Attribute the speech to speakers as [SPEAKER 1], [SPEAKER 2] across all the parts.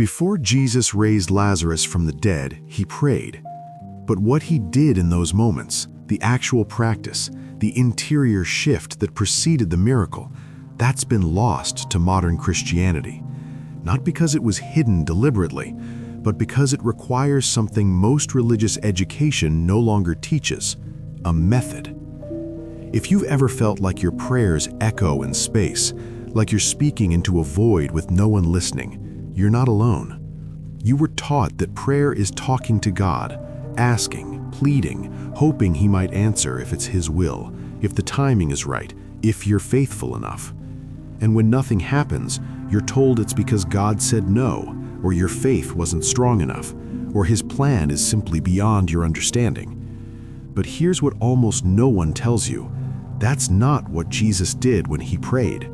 [SPEAKER 1] Before Jesus raised Lazarus from the dead, he prayed. But what he did in those moments, the actual practice, the interior shift that preceded the miracle, that's been lost to modern Christianity. Not because it was hidden deliberately, but because it requires something most religious education no longer teaches: a method. If you've ever felt like your prayers echo in space, like you're speaking into a void with no one listening, you're not alone. You were taught that prayer is talking to God, asking, pleading, hoping He might answer if it's His will, if the timing is right, if you're faithful enough. And when nothing happens, you're told it's because God said no, or your faith wasn't strong enough, or His plan is simply beyond your understanding. But here's what almost no one tells you: that's not what Jesus did when He prayed.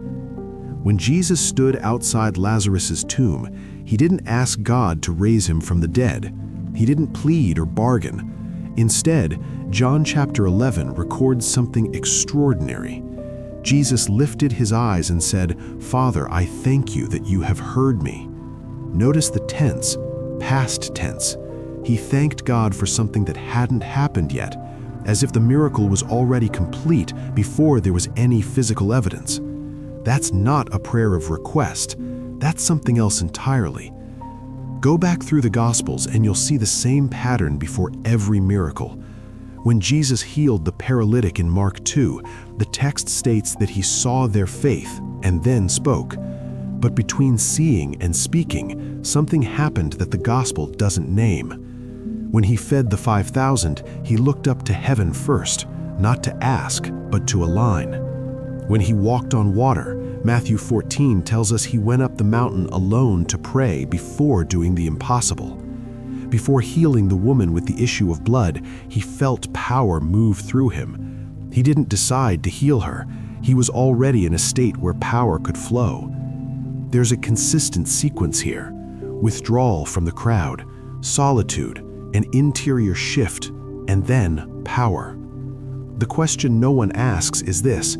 [SPEAKER 1] When Jesus stood outside Lazarus' tomb, He didn't ask God to raise him from the dead. He didn't plead or bargain. Instead, John chapter 11 records something extraordinary. Jesus lifted His eyes and said, "Father, I thank You that You have heard me." Notice the tense, past tense. He thanked God for something that hadn't happened yet, as if the miracle was already complete before there was any physical evidence. That's not a prayer of request. That's something else entirely. Go back through the Gospels and you'll see the same pattern before every miracle. When Jesus healed the paralytic in Mark 2, the text states that He saw their faith and then spoke. But between seeing and speaking, something happened that the Gospel doesn't name. When He fed the 5,000, He looked up to heaven first, not to ask, but to align. When He walked on water, Matthew 14 tells us He went up the mountain alone to pray before doing the impossible. Before healing the woman with the issue of blood, He felt power move through Him. He didn't decide to heal her. He was already in a state where power could flow. There's a consistent sequence here: withdrawal from the crowd, solitude, an interior shift, and then power. The question no one asks is this: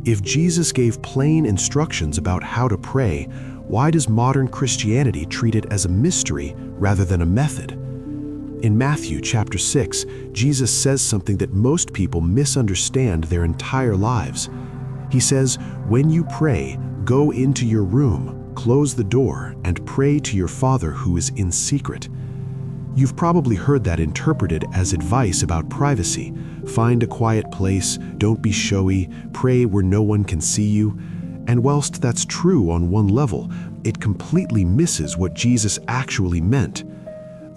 [SPEAKER 1] if Jesus gave plain instructions about how to pray, why does modern Christianity treat it as a mystery rather than a method? In Matthew chapter 6, Jesus says something that most people misunderstand their entire lives. He says, "When you pray, go into your room, close the door, and pray to your Father who is in secret." You've probably heard that interpreted as advice about privacy. Find a quiet place, don't be showy, pray where no one can see you. And whilst that's true on one level, it completely misses what Jesus actually meant.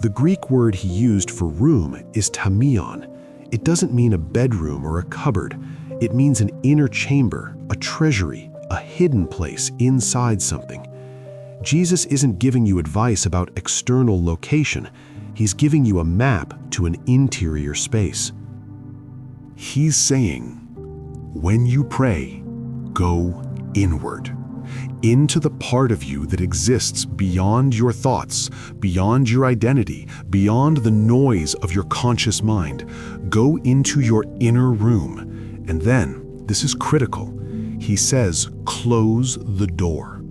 [SPEAKER 1] The Greek word He used for room is tamion. It doesn't mean a bedroom or a cupboard. It means an inner chamber, a treasury, a hidden place inside something. Jesus isn't giving you advice about external location. He's giving you a map to an interior space. He's saying, when you pray, go inward, into the part of you that exists beyond your thoughts, beyond your identity, beyond the noise of your conscious mind. Go into your inner room. And then, this is critical, He says, close the door.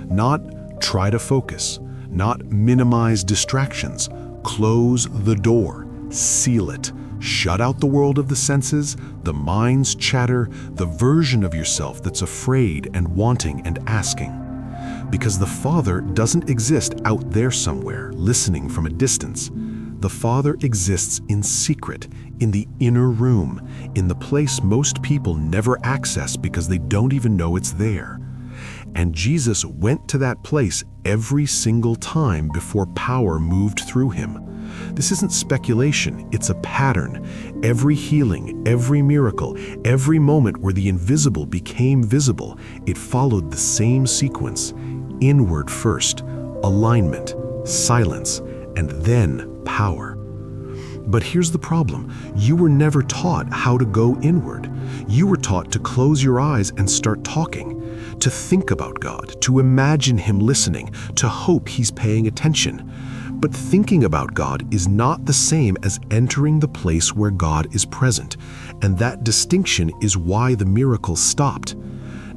[SPEAKER 1] Not try to focus, not minimize distractions. Close the door, seal it, shut out the world of the senses, the mind's chatter, the version of yourself that's afraid and wanting and asking. Because the Father doesn't exist out there somewhere, listening from a distance. The Father exists in secret, in the inner room, in the place most people never access because they don't even know it's there. And Jesus went to that place every single time before power moved through Him. This isn't speculation, it's a pattern. Every healing, every miracle, every moment where the invisible became visible, it followed the same sequence. Inward first, alignment, silence, and then power. But here's the problem. You were never taught how to go inward. You were taught to close your eyes and start talking, to think about God, to imagine Him listening, to hope He's paying attention. But thinking about God is not the same as entering the place where God is present, and that distinction is why the miracle stopped.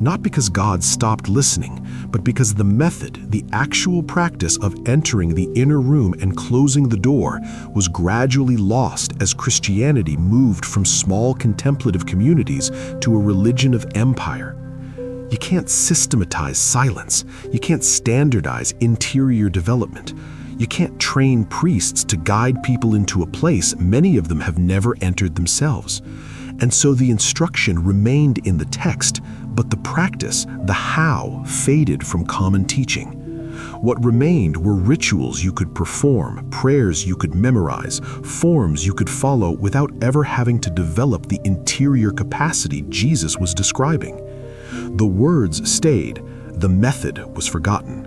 [SPEAKER 1] not because God stopped listening, but because the method, the actual practice of entering the inner room and closing the door, was gradually lost as Christianity moved from small contemplative communities to a religion of empire. You can't systematize silence. You can't standardize interior development. You can't train priests to guide people into a place many of them have never entered themselves. And so the instruction remained in the text, but the practice, the how, faded from common teaching. What remained were rituals you could perform, prayers you could memorize, forms you could follow without ever having to develop the interior capacity Jesus was describing. The words stayed, the method was forgotten.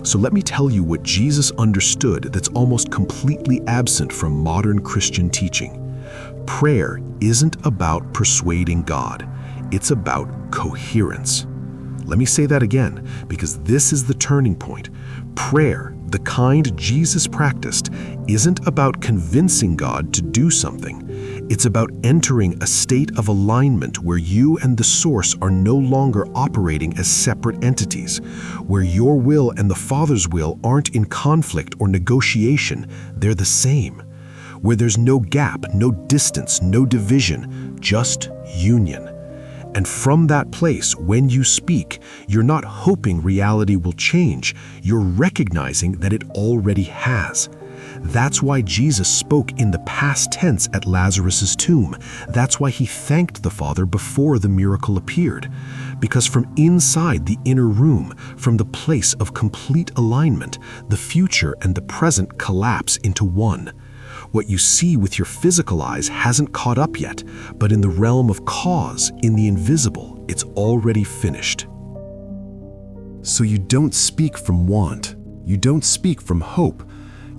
[SPEAKER 1] So let me tell you what Jesus understood that's almost completely absent from modern Christian teaching. Prayer isn't about persuading God, it's about coherence. Let me say that again, because this is the turning point. Prayer, the kind Jesus practiced, isn't about convincing God to do something. It's about entering a state of alignment where you and the source are no longer operating as separate entities, where your will and the Father's will aren't in conflict or negotiation, they're the same, where there's no gap, no distance, no division, just union. And from that place, when you speak, you're not hoping reality will change, you're recognizing that it already has. That's why Jesus spoke in the past tense at Lazarus' tomb. That's why he thanked the Father before the miracle appeared. Because from inside the inner room, from the place of complete alignment, the future and the present collapse into one. What you see with your physical eyes hasn't caught up yet, but in the realm of cause, in the invisible, it's already finished. So you don't speak from want. You don't speak from hope.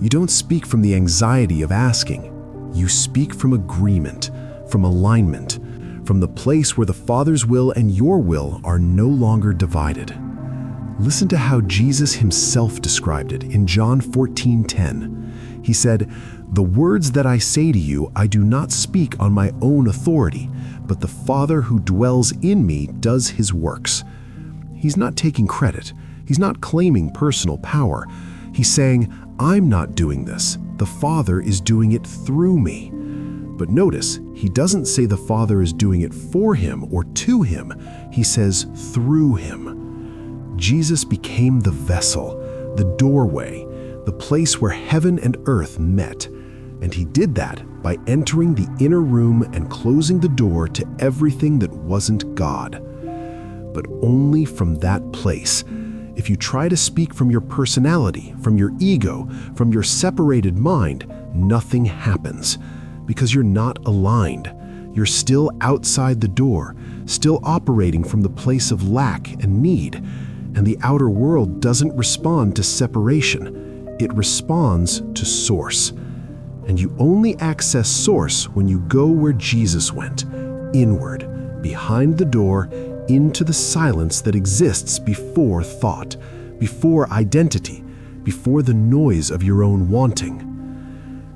[SPEAKER 1] You don't speak from the anxiety of asking. You speak from agreement, from alignment, from the place where the Father's will and your will are no longer divided. Listen to how Jesus himself described it in John 14:10. He said, "The words that I say to you, I do not speak on my own authority, but the Father who dwells in me does his works." He's not taking credit. He's not claiming personal power. He's saying, I'm not doing this. The Father is doing it through me. But notice, he doesn't say the Father is doing it for him or to him. He says through him. Jesus became the vessel, the doorway, the place where heaven and earth met. And he did that by entering the inner room and closing the door to everything that wasn't God. But only from that place. If you try to speak from your personality, from your ego, from your separated mind, nothing happens. Because you're not aligned. You're still outside the door, still operating from the place of lack and need. And the outer world doesn't respond to separation. It responds to source. And you only access source when you go where Jesus went, inward, behind the door, into the silence that exists before thought, before identity, before the noise of your own wanting.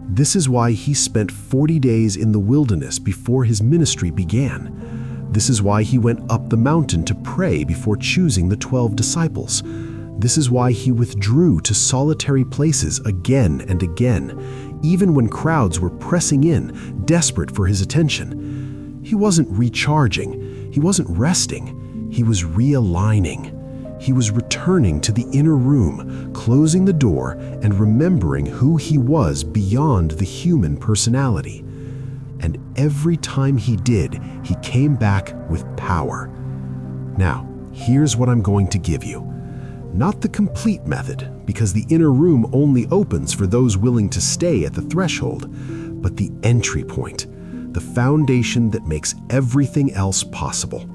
[SPEAKER 1] This is why he spent 40 days in the wilderness before his ministry began. This is why he went up the mountain to pray before choosing the 12 disciples. This is why he withdrew to solitary places again and again, even when crowds were pressing in, desperate for his attention. He wasn't recharging. He wasn't resting. He was realigning. He was returning to the inner room, closing the door and remembering who he was beyond the human personality. And every time he did, he came back with power. Now, here's what I'm going to give you. Not the complete method, because the inner room only opens for those willing to stay at the threshold, but the entry point, the foundation that makes everything else possible.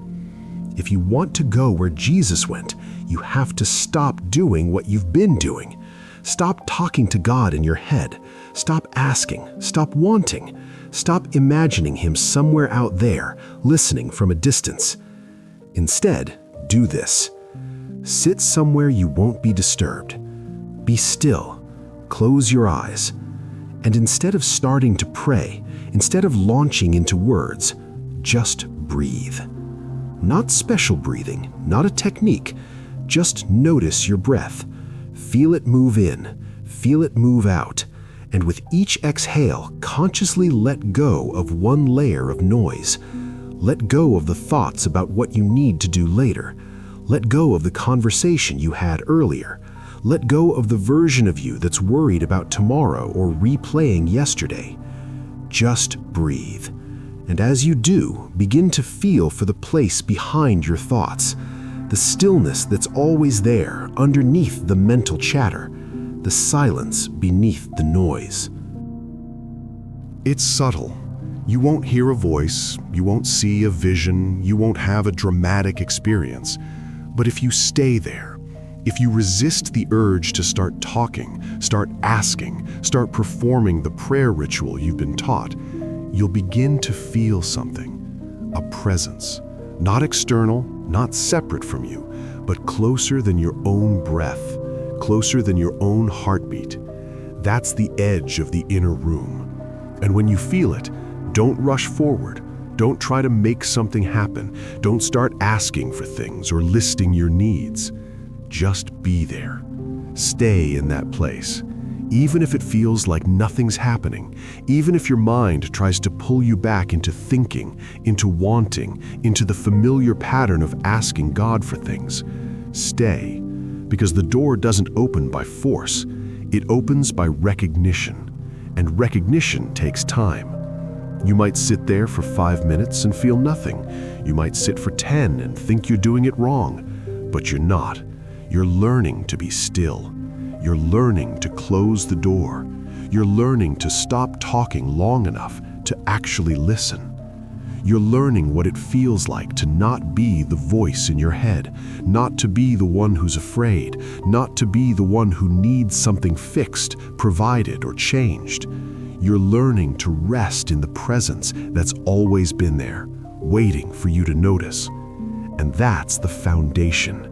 [SPEAKER 1] If you want to go where Jesus went, you have to stop doing what you've been doing. Stop talking to God in your head. Stop asking. Stop wanting. Stop imagining him somewhere out there, listening from a distance. Instead, do this. Sit somewhere you won't be disturbed. Be still. Close your eyes. And instead of starting to pray, instead of launching into words, just breathe.
[SPEAKER 2] Not special breathing, not a technique. Just notice your breath. Feel it move in, feel it move out, and with each exhale, consciously let go of one layer of noise. Let go of the thoughts about what you need to do later. Let go of the conversation you had earlier. Let go of the version of you that's worried about tomorrow or replaying yesterday. Just breathe. And as you do, begin to feel for the place behind your thoughts, the stillness that's always there underneath the mental chatter, the silence beneath the noise.
[SPEAKER 1] It's subtle. You won't hear a voice, you won't see a vision, you won't have a dramatic experience. But if you stay there, if you resist the urge to start talking, start asking, start performing the prayer ritual you've been taught, you'll begin to feel something, a presence, not external, not separate from you, but closer than your own breath, closer than your own heartbeat. That's the edge of the inner room. And when you feel it, don't rush forward. Don't try to make something happen. Don't start asking for things or listing your needs. Just be there. Stay in that place. Even if it feels like nothing's happening, even if your mind tries to pull you back into thinking, into wanting, into the familiar pattern of asking God for things, stay, because the door doesn't open by force, it opens by recognition, and recognition takes time. You might sit there for 5 minutes and feel nothing. You might sit for 10 and think you're doing it wrong, but you're not. You're learning to be still. You're learning to close the door. You're learning to stop talking long enough to actually listen. You're learning what it feels like to not be the voice in your head, not to be the one who's afraid, not to be the one who needs something fixed, provided, or changed. You're learning to rest in the presence that's always been there, waiting for you to notice. And that's the foundation.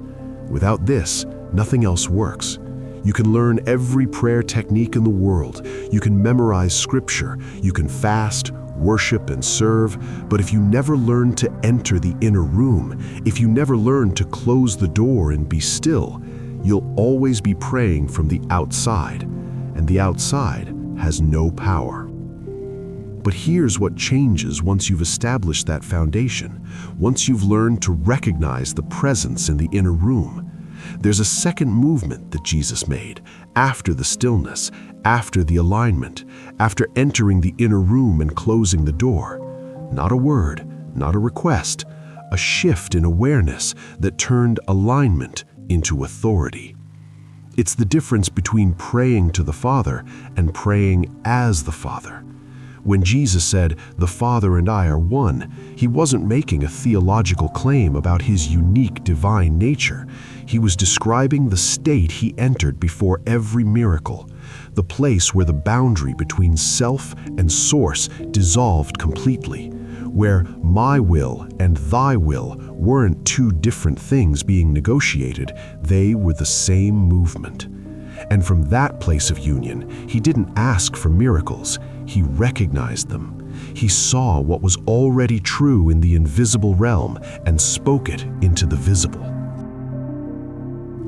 [SPEAKER 1] Without this, nothing else works. You can learn every prayer technique in the world. You can memorize scripture. You can fast, worship, and serve. But if you never learn to enter the inner room, if you never learn to close the door and be still, you'll always be praying from the outside. And the outside has no power. But here's what changes once you've established that foundation, once you've learned to recognize the presence in the inner room. There's a second movement that Jesus made after the stillness, after the alignment, after entering the inner room and closing the door. Not a word, not a request, a shift in awareness that turned alignment into authority. It's the difference between praying to the Father and praying as the Father. When Jesus said, "The Father and I are one," he wasn't making a theological claim about his unique divine nature. He was describing the state he entered before every miracle, the place where the boundary between self and source dissolved completely, where my will and thy will weren't two different things being negotiated, they were the same movement. And from that place of union, he didn't ask for miracles, he recognized them. He saw what was already true in the invisible realm and spoke it into the visible.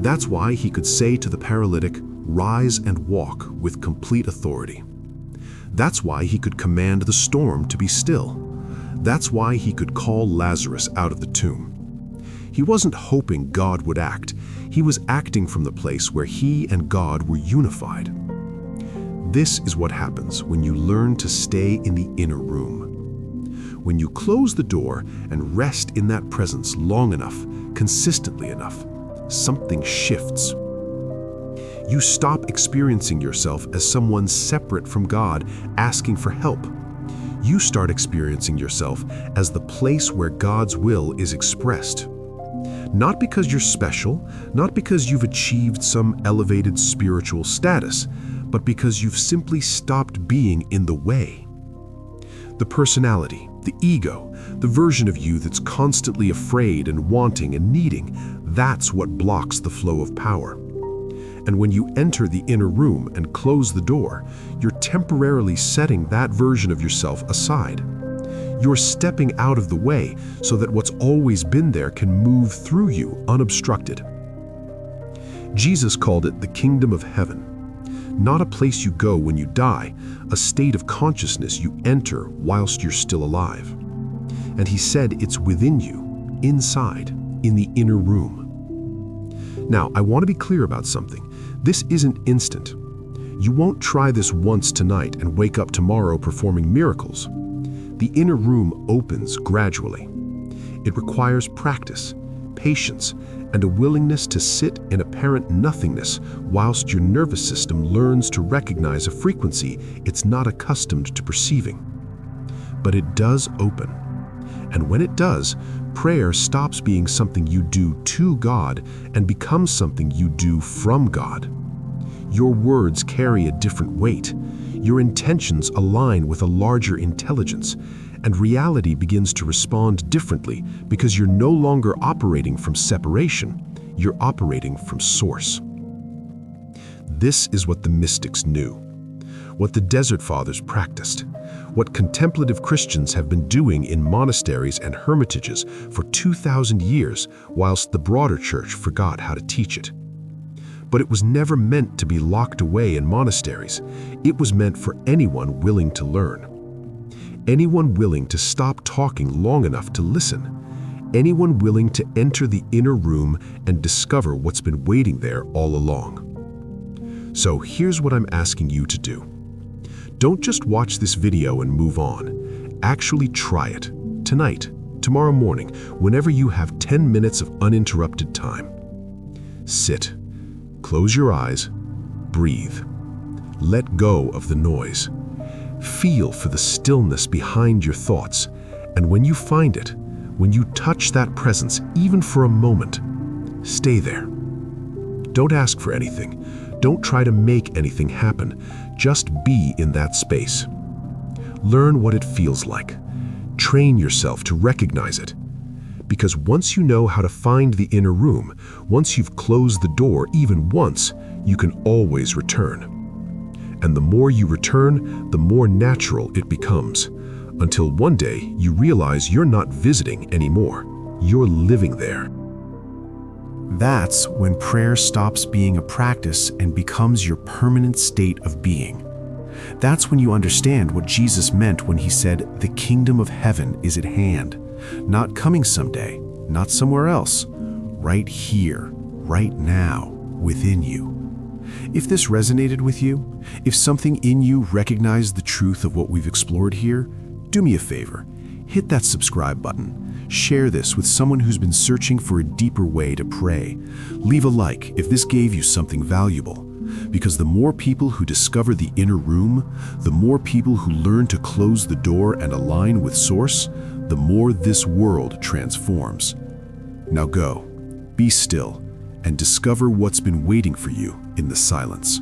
[SPEAKER 1] That's why he could say to the paralytic, "Rise and walk," with complete authority. That's why he could command the storm to be still. That's why he could call Lazarus out of the tomb. He wasn't hoping God would act. He was acting from the place where he and God were unified. This is what happens when you learn to stay in the inner room. When you close the door and rest in that presence long enough, consistently enough, something shifts. You stop experiencing yourself as someone separate from God asking for help. You start experiencing yourself as the place where God's will is expressed. Not because you're special, not because you've achieved some elevated spiritual status, but because you've simply stopped being in the way. The personality, the ego, the version of you that's constantly afraid and wanting and needing, that's what blocks the flow of power. And when you enter the inner room and close the door, you're temporarily setting that version of yourself aside.
[SPEAKER 2] You're stepping out of the way so that what's always been there can move through you unobstructed. Jesus called it the kingdom of heaven. Not a place you go when you die, a state of consciousness you enter whilst you're still alive. And he said it's within you, inside, in the inner room. Now, I want to be clear about something. This isn't instant. You won't try this once tonight and wake up tomorrow performing miracles. The inner room opens gradually. It requires practice, patience, and a willingness to sit in apparent nothingness whilst your nervous system learns to recognize a frequency it's not accustomed to perceiving. But it does open. And when it does, prayer stops being something you do to God and becomes something you do from God. Your words carry a different weight. Your intentions align with a larger intelligence, and reality begins to respond differently because you're no longer operating from separation, you're operating from source. This is what the mystics knew, what the Desert Fathers practiced, what contemplative Christians have been doing in monasteries and hermitages for 2,000 years, whilst the broader church forgot how to teach it. But it was never meant to be locked away in monasteries. It was meant for anyone willing to learn. Anyone willing to stop talking long enough to listen. Anyone willing to enter the inner room and discover what's been waiting there all along. So here's what I'm asking you to do. Don't just watch this video and move on. Actually try it. Tonight, tomorrow morning, whenever you have 10 minutes of uninterrupted time. Sit. Close your eyes. Breathe. Let go of the noise. Feel for the stillness behind your thoughts, and when you find it, when you touch that presence, even for a moment, stay there. Don't ask for anything. Don't try to make anything happen. Just be in that space. Learn what it feels like. Train yourself to recognize it. Because once you know how to find the inner room, once you've closed the door even once, you can always return. And the more you return, the more natural it becomes, until one day you realize you're not visiting anymore. You're living there.
[SPEAKER 1] That's when prayer stops being a practice and becomes your permanent state of being. That's when you understand what Jesus meant when he said, "The kingdom of heaven is at hand," not coming someday, not somewhere else, right here, right now, within you. If this resonated with you, if something in you recognized the truth of what we've explored here, do me a favor, hit that subscribe button. Share this with someone who's been searching for a deeper way to pray. Leave a like if this gave you something valuable. Because the more people who discover the inner room, the more people who learn to close the door and align with Source, the more this world transforms. Now go, be still, and discover what's been waiting for you in the silence.